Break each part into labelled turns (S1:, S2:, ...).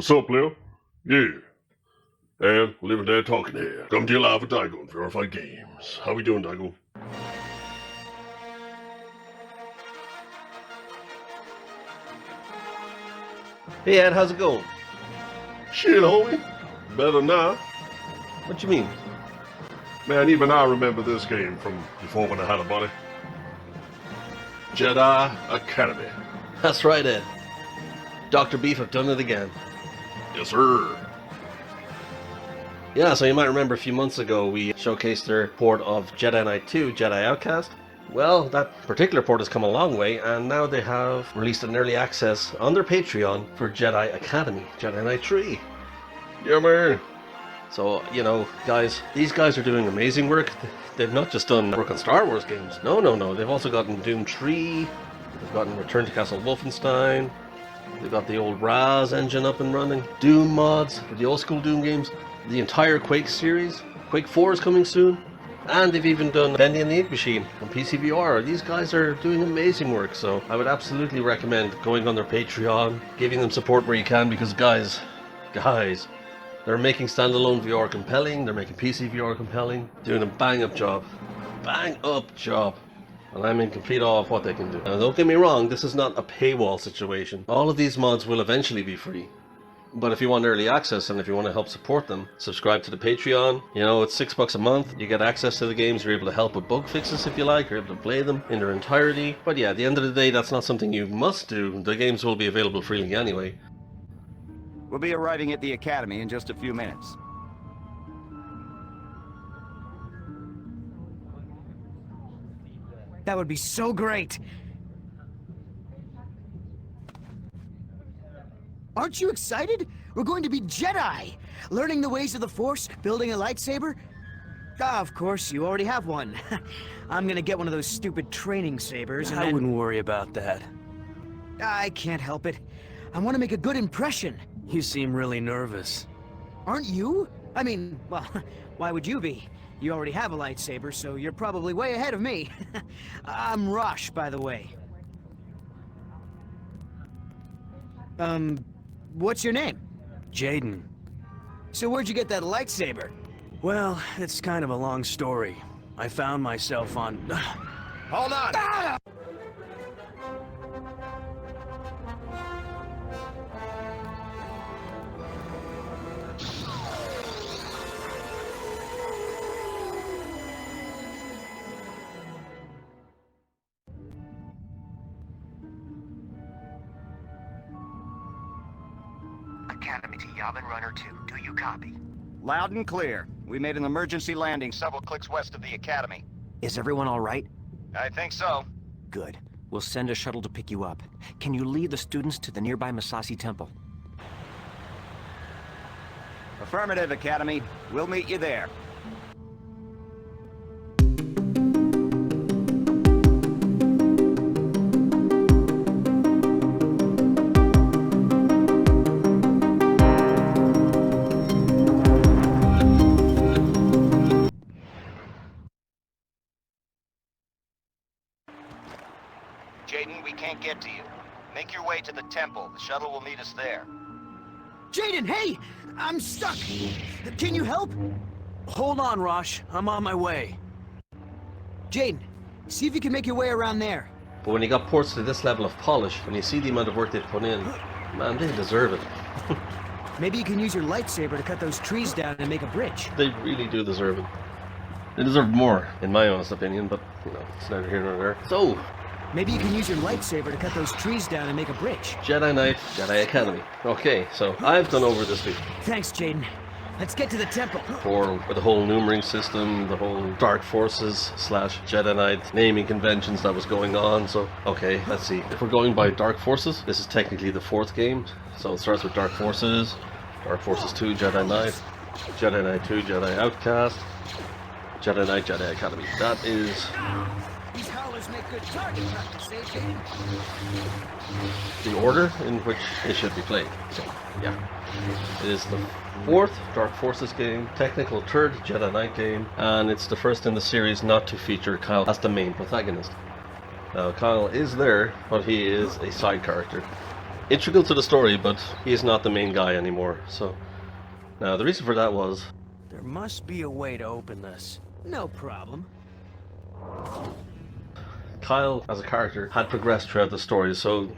S1: What's up, Lil? Yeah. And living there talking here. Come to you live with Daigo on VRified Games. How we doing, Daigo?
S2: Hey Ed, how's it going?
S1: Shit, homie. Better now.
S2: What you mean?
S1: Man, even I remember this game from before when I had a buddy. Jedi Academy.
S2: That's right, Ed. Dr. Beef have done it again.
S1: Yes, sir.
S2: Yeah, so you might remember a few months ago we showcased their port of Jedi Knight 2, Jedi Outcast. Well, that particular port has come a long way, and now they have released an early access on their Patreon for Jedi Academy, Jedi Knight 3.
S1: Yeah, man.
S2: So, you know, guys, these guys are doing amazing work. They've not just done work on Star Wars games. No. They've also gotten Doom 3, they've gotten Return to Castle Wolfenstein, they've got the old Raz engine up and running, Doom mods for the old school Doom games, the entire Quake series, Quake 4 is coming soon, and they've even done Bendy and the Ink Machine on PC VR. These guys are doing amazing work, so I would absolutely recommend going on their Patreon, giving them support where you can, because guys, they're making standalone VR compelling, they're making PC VR compelling, doing a bang up job, and I'm in complete awe of what they can do. Now don't get me wrong, this is not a paywall situation. All of these mods will eventually be free. But if you want early access and if you want to help support them, subscribe to the Patreon. You know, it's $6 a month. You get access to the games. You're able to help with bug fixes if you like. You're able to play them in their entirety. But yeah, at the end of the day, that's not something you must do. The games will be available freely anyway.
S3: We'll be arriving at the Academy in just a few minutes.
S4: That would be so great! Aren't you excited? We're going to be Jedi! Learning the ways of the Force, building a lightsaber? Ah, of course, you already have one. I'm gonna get one of those stupid training sabers and
S5: I wouldn't worry about that.
S4: I can't help it. I want to make a good impression.
S5: You seem really nervous.
S4: Aren't you? I mean, well, why would you be? You already have a lightsaber, so you're probably way ahead of me. I'm Rosh, by the way. What's your name?
S5: Jaden.
S4: So where'd you get that lightsaber?
S5: Well, it's kind of a long story. I found myself on...
S3: Hold on!
S4: Ah!
S6: Academy to Yavin Runner 2. Do you copy?
S3: Loud and clear. We made an emergency landing several clicks west of the Academy.
S6: Is everyone all right?
S3: I think so.
S6: Good. We'll send a shuttle to pick you up. Can you lead the students to the nearby Masasi Temple?
S3: Affirmative, Academy. We'll meet you there. Jaden, we can't get to you. Make your way to the temple. The shuttle will meet us there.
S4: Jaden, hey! I'm stuck! Can you help?
S5: Hold on, Rosh. I'm on my way.
S4: Jaden, see if you can make your way around there.
S2: But when you got ports to this level of polish, when you see the amount of work they've put in, man, they deserve it.
S4: Maybe you can use your lightsaber to cut those trees down and make a bridge.
S2: They really do deserve it. They deserve more, in my honest opinion, but, you know, it's neither here nor there. So,
S4: Maybe you can use your lightsaber to cut those trees down and make a bridge.
S2: Jedi Knight, Jedi Academy. Okay, so I've done over this before.
S4: Thanks, Jaden. Let's get to the temple.
S2: With the whole numbering system, the whole Dark Forces / Jedi Knight naming conventions that was going on. So, okay, let's see. If we're going by Dark Forces, this is technically the 4th game. So it starts with Dark Forces 2, Jedi Knight, Jedi Knight 2, Jedi Outcast, Jedi Knight, Jedi Academy. That is...
S4: These howlers make good target practice, eh, Jaden?
S2: the order in which it should be played. So, yeah. It is the 4th Dark Forces game, technical 3rd Jedi Knight game, and it's the first in the series not to feature Kyle as the main protagonist. Now, Kyle is there, but he is a side character. integral to the story, but he's not the main guy anymore. So now the reason for that was
S5: There must be a way to open this.
S4: No problem.
S2: Kyle, as a character, had progressed throughout the story, so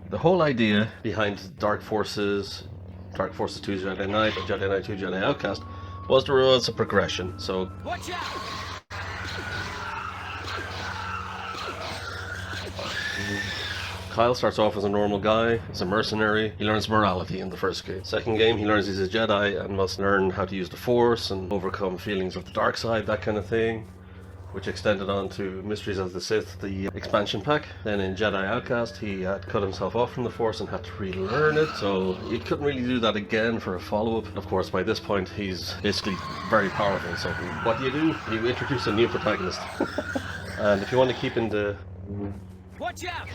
S2: the whole idea behind Dark Forces 2 Jedi Knight, Jedi Knight 2 Jedi Outcast, was there was a progression. So
S4: Watch out!
S2: Kyle starts off as a normal guy, as a mercenary. He learns morality in the first game. Second game, he learns he's a Jedi and must learn how to use the Force and overcome feelings of the dark side, that kind of thing, which extended on to Mysteries of the Sith, the expansion pack. Then in Jedi Outcast, he had cut himself off from the Force and had to relearn it, so he couldn't really do that again for a follow-up. Of course, by this point, he's basically very powerful, so what do? You introduce a new protagonist. And if you want to keep in the
S4: Watch out!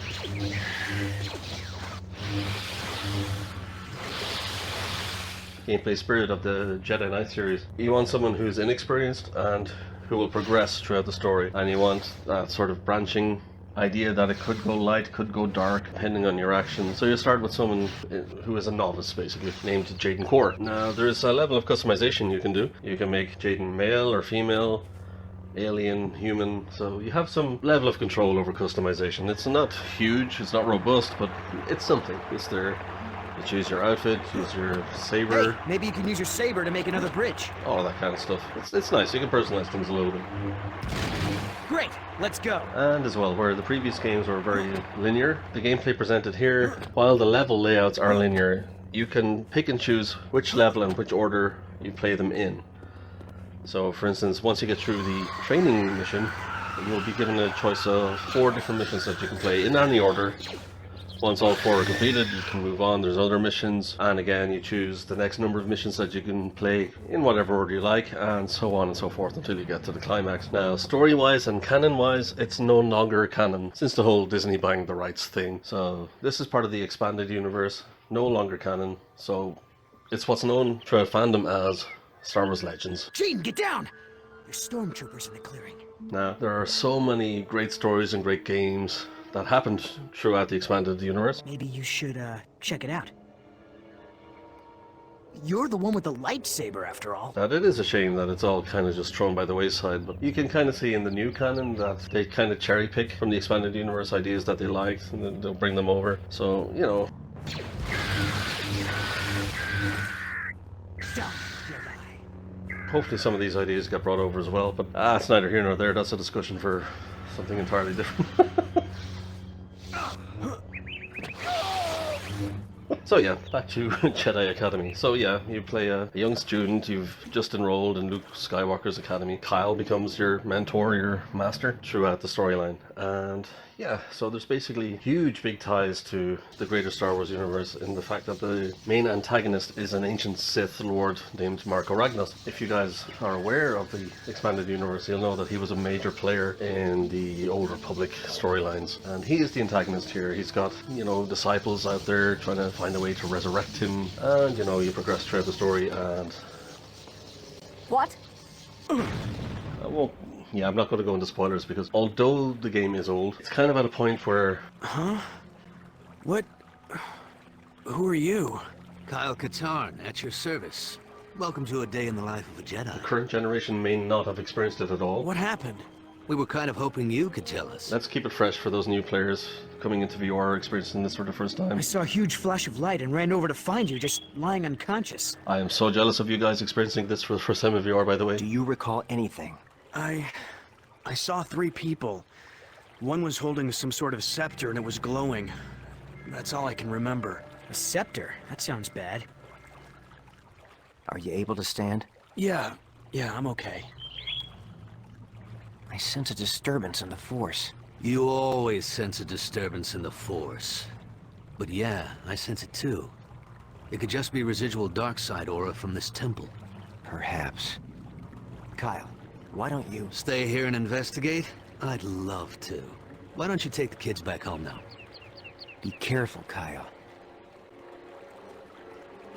S2: gameplay spirit of the Jedi Knight series, you want someone who's inexperienced and who will progress throughout the story, and you want that sort of branching idea that it could go light, could go dark, depending on your actions. So you start with someone who is a novice, basically, named Jaden Core. Now, there's a level of customization you can do. You can make Jaden male or female, alien, human, so you have some level of control over customization. It's not huge, it's not robust, but it's something. It's there. You choose your outfit, choose your saber.
S4: Hey, maybe you can use your saber to make another bridge.
S2: All that kind of stuff. It's nice, you can personalize things a little bit.
S4: Great, let's go.
S2: And as well, where the previous games were very linear, the gameplay presented here, while the level layouts are linear, you can pick and choose which level and which order you play them in. So, for instance, once you get through the training mission, you'll be given a choice of 4 different missions that you can play in any order. Once all 4 are completed, you can move on. There's other missions, and again, you choose the next number of missions that you can play in whatever order you like, and so on and so forth until you get to the climax. Now, story-wise and canon-wise, it's no longer canon since the whole Disney buying the rights thing. So, this is part of the expanded universe, no longer canon. So, it's what's known throughout fandom as Star Wars Legends.
S4: Gene, get down! There's stormtroopers in the clearing.
S2: Now, there are so many great stories and great games that happened throughout the expanded universe.
S4: Maybe you should, check it out. You're the one with the lightsaber, after all.
S2: Now, it is a shame that it's all kind of just thrown by the wayside, but you can kind of see in the new canon that they kind of cherry pick from the expanded universe ideas that they liked, and then they'll bring them over. So, you know. Hopefully some of these ideas get brought over as well, but it's neither here nor there. That's a discussion for something entirely different. So yeah, back to Jedi Academy. So yeah, you play a young student, you've just enrolled in Luke Skywalker's academy. Kyle becomes your mentor, your master throughout the storyline. And yeah, so there's basically huge big ties to the greater Star Wars universe in the fact that the main antagonist is an ancient Sith Lord named Marco Ragnos. If you guys are aware of the expanded universe, you'll know that he was a major player in the Old Republic storylines. And he is the antagonist here. He's got, you know, disciples out there trying to find a way to resurrect him. And, you know, you progress throughout the story and...
S7: What?
S2: Well, yeah, I'm not going to go into spoilers because although the game is old, it's kind of at a point where...
S5: Huh? What? Who are you?
S8: Kyle Katarn, at your service. Welcome to a day in the life of a Jedi.
S2: the current generation may not have experienced it at all.
S5: What happened?
S8: We were kind of hoping you could tell us.
S2: Let's keep it fresh for those new players coming into VR, experiencing this for the first time.
S4: I saw a huge flash of light and ran over to find you, just lying unconscious.
S2: I am so jealous of you guys experiencing this for the first time in VR, by the way.
S6: Do you recall anything?
S5: I saw 3 people. One was holding some sort of scepter and it was glowing. That's all I can remember.
S4: A scepter? That sounds bad.
S6: Are you able to stand?
S5: Yeah, I'm okay.
S6: I sense a disturbance in the Force.
S8: You always sense a disturbance in the Force. But yeah, I sense it too. It could just be residual dark side aura from this temple.
S6: Perhaps. Kyle, why don't you...
S8: Stay here and investigate? I'd love to. Why don't you take the kids back home now?
S6: Be careful, Kyle.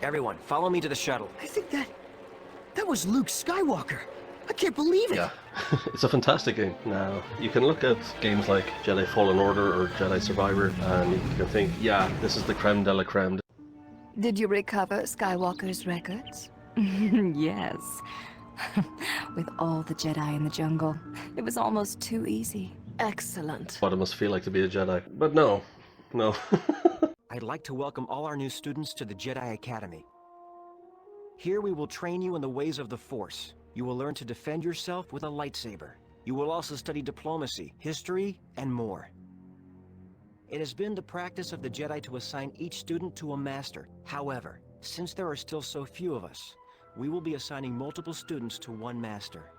S6: Everyone, follow me to the shuttle.
S4: I think that was Luke Skywalker. I can't believe it.
S2: Yeah, it's a fantastic game. Now, you can look at games like Jedi Fallen Order or Jedi Survivor, and you can think, yeah, this is the creme de la creme.
S7: Did you recover Skywalker's records? Yes. With all the Jedi in the jungle, it was almost too easy. Excellent.
S2: What it must feel like to be a Jedi. But no.
S6: I'd like to welcome all our new students to the Jedi Academy. Here we will train you in the ways of the Force. You will learn to defend yourself with a lightsaber. You will also study diplomacy, history, and more. It has been the practice of the Jedi to assign each student to a master. However, since there are still so few of us, we will be assigning multiple students to one master.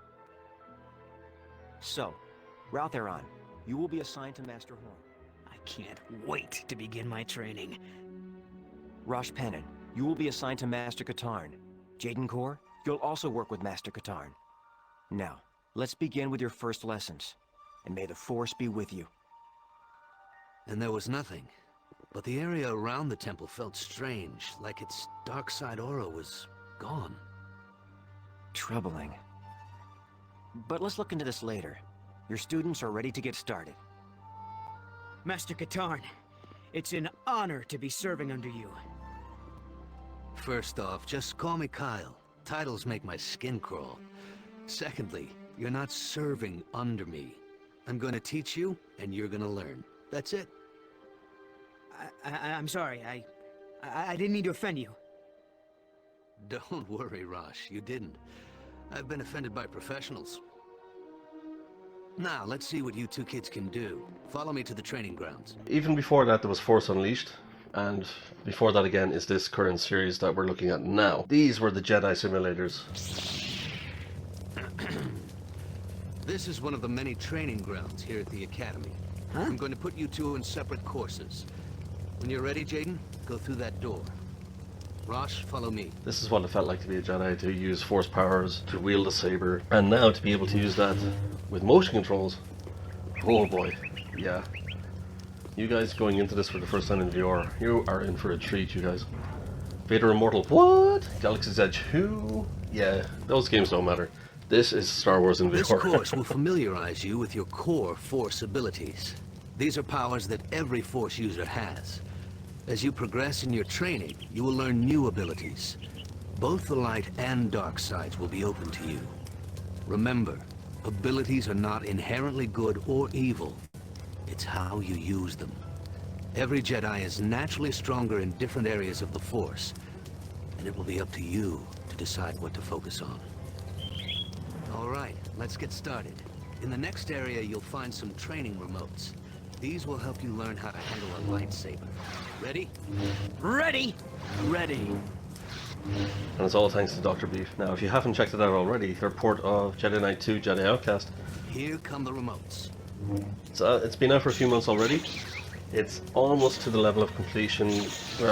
S6: So, Routheron, you will be assigned to Master Horn.
S4: I can't wait to begin my training.
S6: Rosh Pennon, you will be assigned to Master Katarn. Jaden Kor, you'll also work with Master Katarn. Now, let's begin with your first lessons, and may the Force be with you.
S8: And there was nothing. But the area around the temple felt strange, like its dark side aura was gone.
S6: Troubling. But let's look into this later. Your students are ready to get started.
S4: Master Katarn, it's an honor to be serving under you.
S8: First off, just call me Kyle. Titles make my skin crawl. Secondly, you're not serving under me. I'm gonna teach you, and you're gonna learn. That's it.
S4: I'm sorry, I didn't mean to offend you.
S8: Don't worry, Rosh, you didn't. I've been offended by professionals. Now, let's see what you two kids can do. Follow me to the training grounds.
S2: Even before that, there was Force Unleashed. And before that again is this current series that we're looking at now. These were the Jedi simulators.
S8: This is one of the many training grounds here at the Academy.
S4: Huh?
S8: I'm going to put you two in separate courses. When you're ready, Jaden, go through that door. Rosh, follow me.
S2: This is what it felt like to be a Jedi, to use Force powers, to wield a saber, and now to be able to use that with motion controls. Oh boy, yeah. You guys going into this for the first time in VR, you are in for a treat, you guys. Vader Immortal, what? Galaxy's Edge, who? Yeah, those games don't matter. This is Star Wars in VR.
S8: This course will familiarize you with your core Force abilities. These are powers that every Force user has. As you progress in your training, you will learn new abilities. Both the light and dark sides will be open to you. Remember, abilities are not inherently good or evil. It's how you use them. Every Jedi is naturally stronger in different areas of the Force, and it will be up to you to decide what to focus on. All right, let's get started. In the next area, you'll find some training remotes. These will help you learn how to handle a lightsaber. Ready?
S4: Ready? Ready.
S2: And it's all thanks to Dr. Beef. Now, if you haven't checked it out already, their port of Jedi Knight 2 Jedi Outcast.
S8: Here come the remotes.
S2: It's been out for a few months already. It's almost to the level of completion.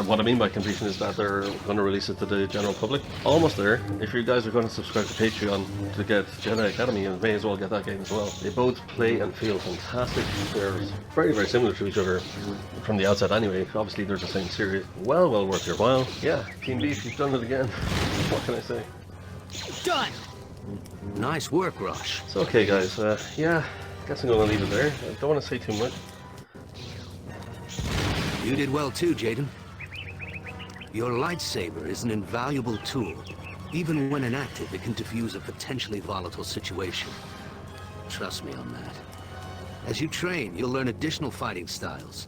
S2: What I mean by completion is that they're going to release it to the general public. Almost there. If you guys are going to subscribe to Patreon to get Jedi Academy, you may as well get that game as well. They both play and feel fantastic. They're very, very similar to each other from the outset anyway. Obviously they're the same series. Well worth your while. Yeah, Team Beef, you've done it again. What can I say?
S4: Done!
S8: Nice work, Rosh.
S2: It's okay, guys. Yeah, guess I'm going to leave it there. I don't want to say too much.
S8: You did well too, Jaden. Your lightsaber is an invaluable tool. Even when inactive, it can defuse a potentially volatile situation. Trust me on that. As you train, you'll learn additional fighting styles.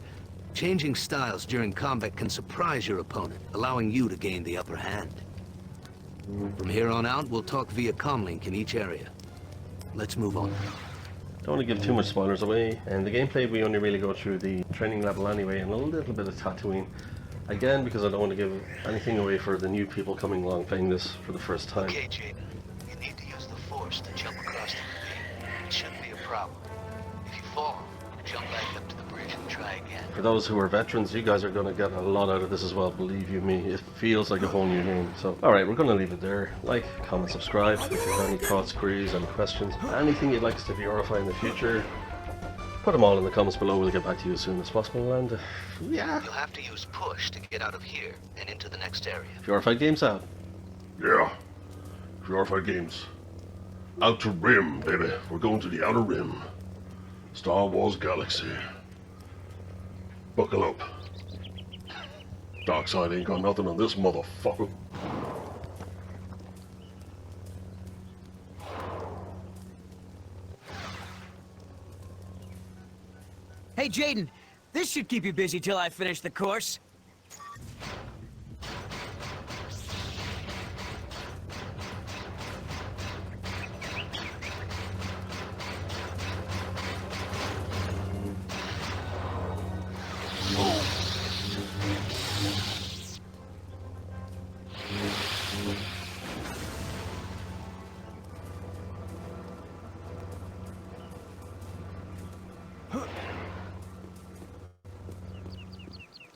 S8: Changing styles during combat can surprise your opponent, allowing you to gain the upper hand. From here on out, we'll talk via comlink in each area. Let's move on.
S2: Don't want to give too much spoilers away, and the gameplay we only really go through the training level anyway, and a little bit of Tatooine. Again, because I don't want to give anything away for the new people coming along playing this for the first time.
S3: Okay, Jaden. You need to use the Force to jump across the ravine. It shouldn't be a problem. If you fall, jump back up to the bridge and try again.
S2: For those who are veterans, you guys are going to get a lot out of this as well, believe you me. It feels like a whole new game. So, alright, we're going to leave it there. Like, comment, subscribe. If you have any thoughts, queries, any questions, anything you'd like us to VRify in the future, put them all in the comments below. We'll get back to you as soon as possible, and yeah.
S8: You'll have to use push to get out of here and into the next area.
S2: VRified Games out.
S1: Yeah. VRified Games. Outer Rim, baby. We're going to the Outer Rim. Star Wars Galaxy. Buckle up. Darkseid ain't got nothing on this motherfucker.
S4: Hey, Jaden, this should keep you busy till I finish the course.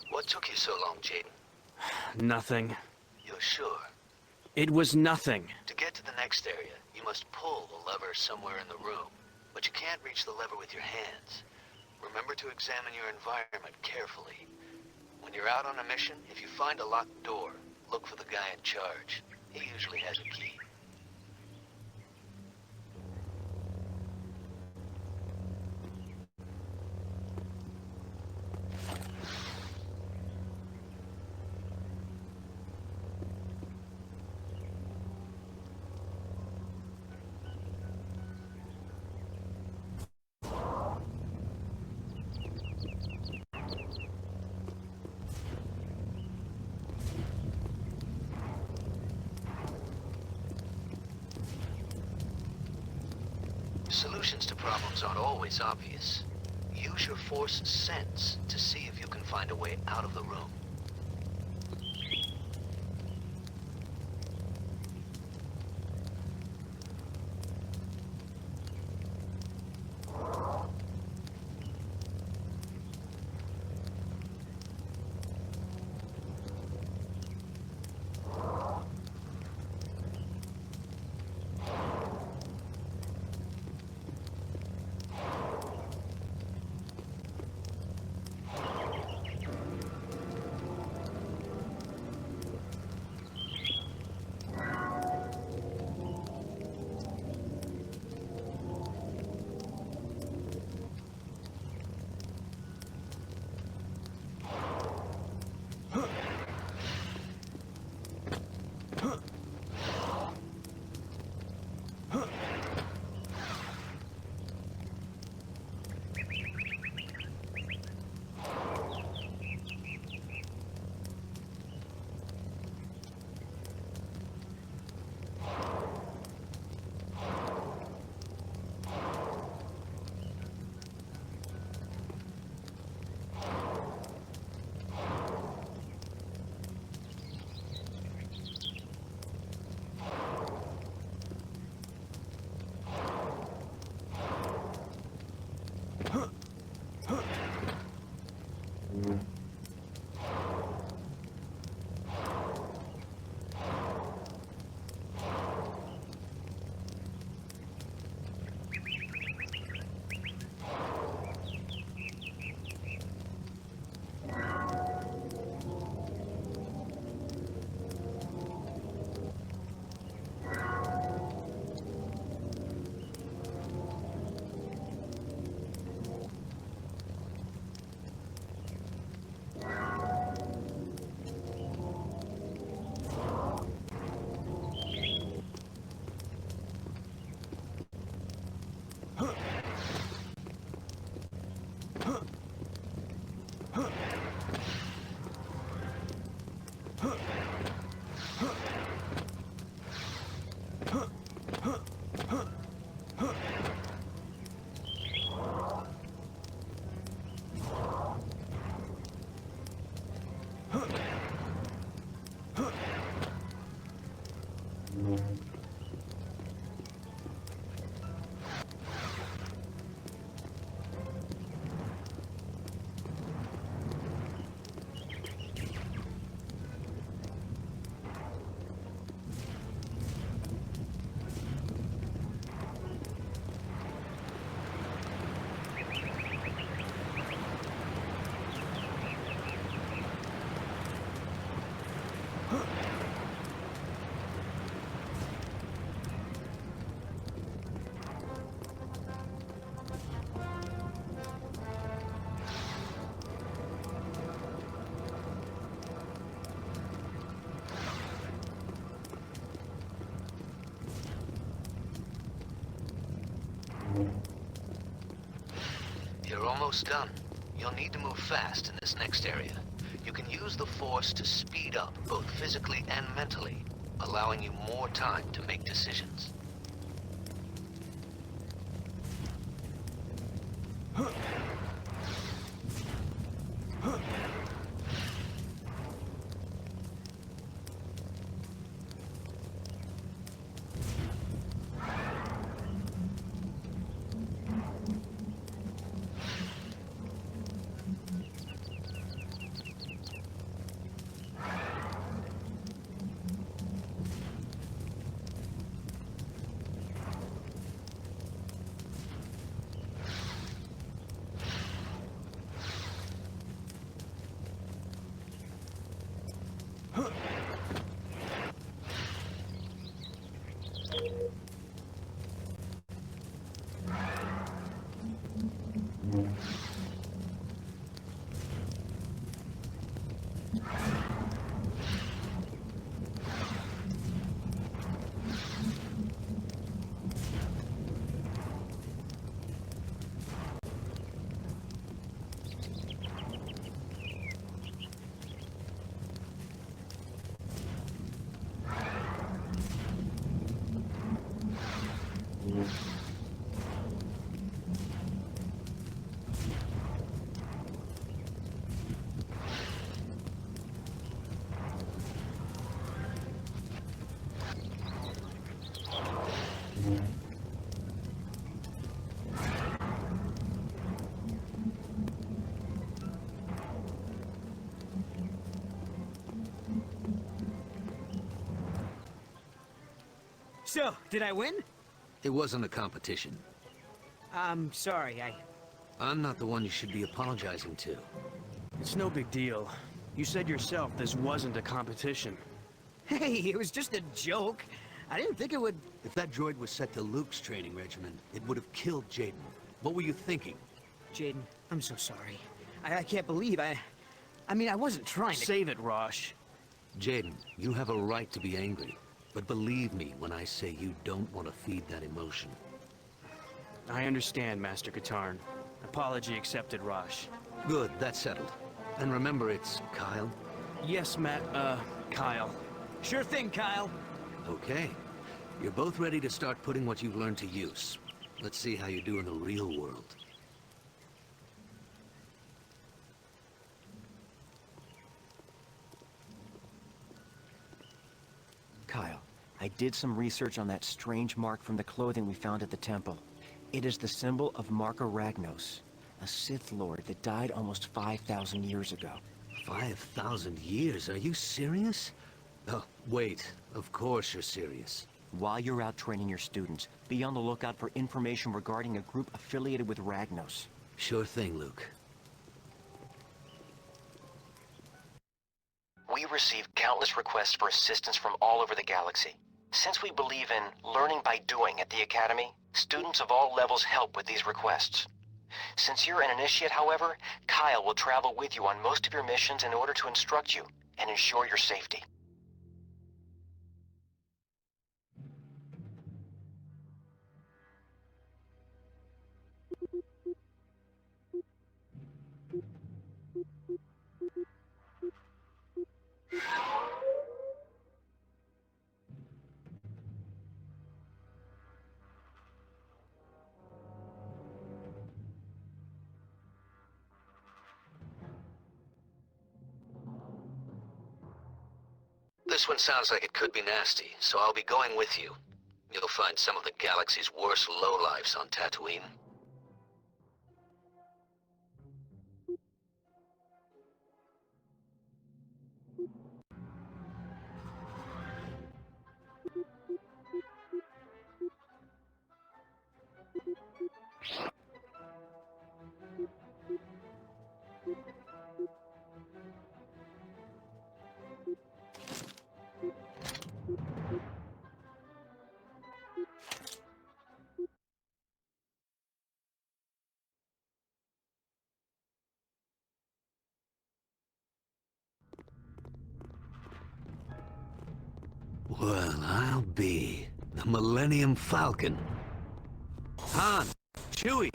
S3: What took you so long, Jaden?
S5: Nothing.
S3: You're sure?
S5: It was nothing.
S3: To get to the next area, you must pull the lever somewhere in the room. But you can't reach the lever with your hands. Remember to examine your environment carefully. When you're out on a mission, if you find a locked door, look for the guy in charge. He usually has a key. Solutions to problems aren't always obvious. Use your Force sense to see if you can find a way out of the room. almost done. You'll need to move fast in this next area. You can use the Force to speed up, both physically and mentally, allowing you more time to make decisions.
S4: So, did I win?
S8: It wasn't a competition.
S4: I'm sorry,
S8: I'm not the one you should be apologizing to.
S5: It's no big deal. You said yourself this wasn't a competition.
S4: Hey, it was just a joke. I didn't think it would...
S8: If that droid was set to Luke's training regimen, it would have killed Jaden. What were you thinking?
S4: Jaden, I'm so sorry. I can't believe I mean, I wasn't trying to...
S5: Save it, Rosh.
S8: Jaden, you have a right to be angry. But believe me when I say you don't want to feed that emotion.
S5: I understand, Master Katarn. Apology accepted, Rosh.
S8: Good, that's settled. And remember, it's Kyle?
S5: Yes, Kyle.
S4: Sure thing, Kyle.
S8: Okay. You're both ready to start putting what you've learned to use. Let's see how you do in the real world.
S6: Kyle, I did some research on that strange mark from the clothing we found at the temple. It is the symbol of Marka Ragnos, a Sith Lord that died almost 5,000 years ago.
S8: 5,000 years? Are you serious? Oh, wait. Of course you're serious.
S6: While you're out training your students, be on the lookout for information regarding a group affiliated with Ragnos.
S8: Sure thing, Luke.
S6: We receive countless requests for assistance from all over the galaxy. Since we believe in learning by doing at the Academy, students of all levels help with these requests. Since you're an initiate, however, Kyle will travel with you on most of your missions in order to instruct you and ensure your safety.
S3: This one sounds like it could be nasty, so I'll be going with you. You'll find some of the galaxy's worst lowlifes on Tatooine.
S8: Well, I'll be the Millennium Falcon. Han, Chewie,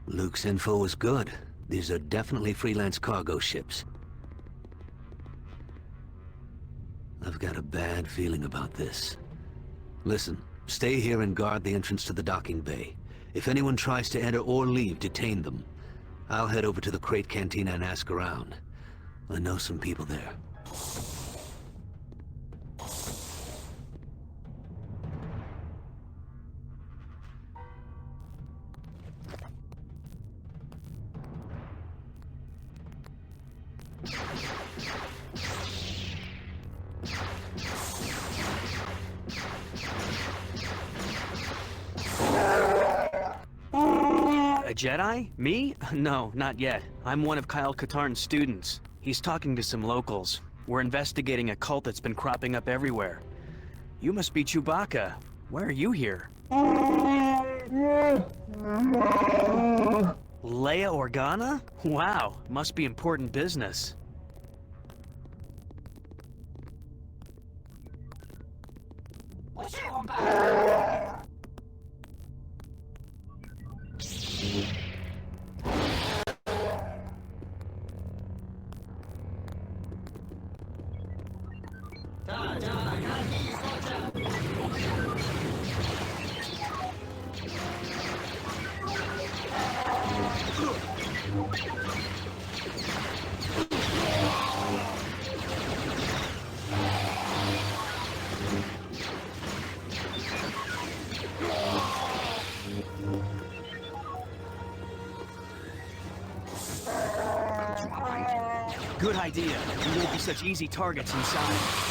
S8: Luke's info was good. These are definitely freelance cargo ships. I've got a bad feeling about this. Listen, stay here and guard the entrance to the docking bay. If anyone tries to enter or leave, detain them. I'll head over to the crate cantina and ask around. I know some people there.
S5: A Jedi? Me? No, not yet. I'm one of Kyle Katarn's students. He's talking to some locals. We're investigating a cult that's been cropping up everywhere. You must be Chewbacca. Why are you here? Leia Organa? Wow, must be important business. Good idea. We won't be such easy targets inside.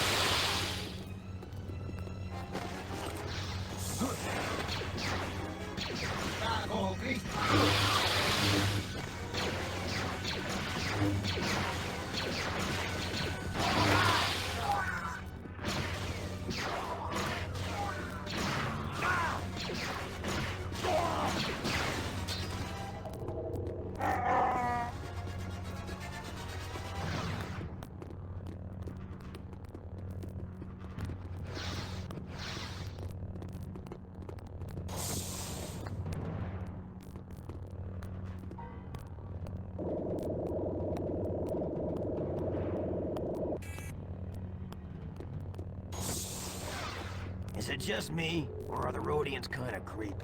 S6: Is it just me, or are the Rhodians kind of creepy?